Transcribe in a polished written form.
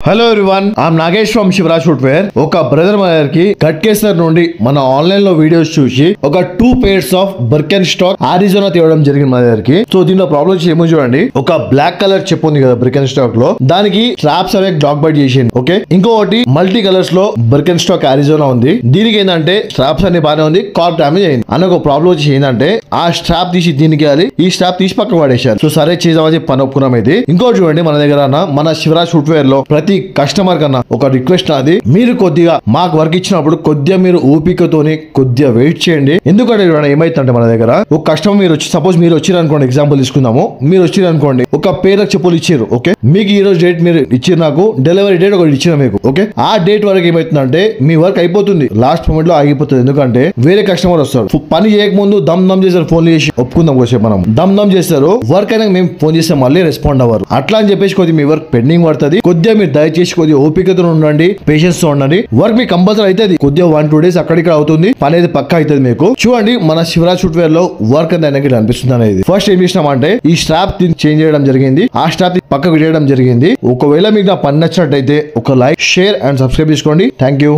Hello everyone, I'm Nagesh from Shivraj footwear. ఒక brother మనకి గట్కేసర్ నుండి మన ఆన్లైన్ లో వీడియోస్ చూసి ఒక 2 pairs ఆఫ్ బర్కెన్ స్టాక్ అరిజోనా తేవడం జరిగింది మన దగ్గరికి. సో దీనిలో ప్రాబ్లమ్స్ ఏమో చూడండి. ఒక బ్లాక్ కలర్ చెప్పు ఉంది కదా బర్కెన్ స్టాక్ లో, దానికి స్ట్రాప్స్ అనే డాగ్ బైట్ చేసింది. ఓకే, ఇంకొకటి మల్టీ కలర్స్ లో బర్కెన్ స్టాక్ అరిజోనా ఉంది. దీనికి ఏంటంటే స్ట్రాప్స్ అన్ని బాగానే ఉంది, కార్ప్ డామేజ్ అయింది. అన్న ఒక ప్రాబ్లం వచ్చి ఏంటంటే ఆ స్ట్రాప్ తీసి దీనికి వేయాలి, ఈ స్ట్రాప్ తీసి పక్కన పడేశారు. సో సరే చేద్దామని పని ఒప్పుకున్నాం. అయితే ఇంకోటి చూడండి, మన దగ్గర మన శివరాజ్ ఫుట్వేర్ లో ప్రతి కస్టమర్ కన్నా ఒక రిక్వెస్ట్ అది, మీరు కొద్దిగా మాకు వర్క్ ఇచ్చినప్పుడు కొద్దిగా మీరు ఓపికతోని కొద్దిగా వెయిట్ చేయండి. ఎందుకంటే ఏమైతుందంటే మన దగ్గర ఒక కస్టమర్ మీరు వచ్చి, సపోజ్ మీరు వచ్చారు అనుకోండి, ఎగ్జాంపుల్ తీసుకుందాము, మీరు వచ్చారు అనుకోండి, ఒక పేరు చెప్పులు ఇచ్చారు. ఓకే, మీకు ఈ రోజు డేట్ మీరు ఇచ్చారు, నాకు డెలివరీ డేట్ ఒకటి ఇచ్చిన మీకు. ఓకే, ఆ డేట్ వరకు ఏమైతుందంటే మీ వర్క్ అయిపోతుంది, లాస్ట్ మూమెంట్ లో ఆగిపోతుంది. ఎందుకంటే వేరే కస్టమర్ వస్తారు, పని చేయకముందు దమ్ దమ్ చేస్తారు, ఫోన్ చేసి ఒప్పుకుందాం వచ్చే మనం దమ్ దమ్ చేస్తారు. వర్క్ అయినా మేము ఫోన్ చేస్తే మళ్ళీ రెస్పాండ్ అవ్వరు. అట్లా అని చెప్పేసి కొద్దిగా మీ వర్క్ పెండింగ్ పడుతుంది. కొద్దిగా మీరు దయచేసి కొద్దిగా ఓపికతో ఉండండి, పేషెన్స్ తో ఉండండి. వర్క్ మీకు కంపల్సరీ అవుతుంది, కొద్దిగా 1-2 days అక్కడిక్కడ అవుతుంది, పని అయితే పక్కా అవుతుంది మీకు. చూడండి మన శివరాజ్ ఫుట్వేర్ లో వర్క్ అనేది అనిపిస్తుంది అనేది. ఫస్ట్ ఏం చేసినామంటే ఈ స్ట్రాప్ చేంజ్ చేయడం జరిగింది, ఆ స్ట్రాప్ పక్కకు వేయడం జరిగింది. ఒకవేళ మీకు నా పని నచ్చినట్టయితే ఒక లైక్, షేర్ అండ్ సబ్స్క్రైబ్ చేసుకోండి. Thank you.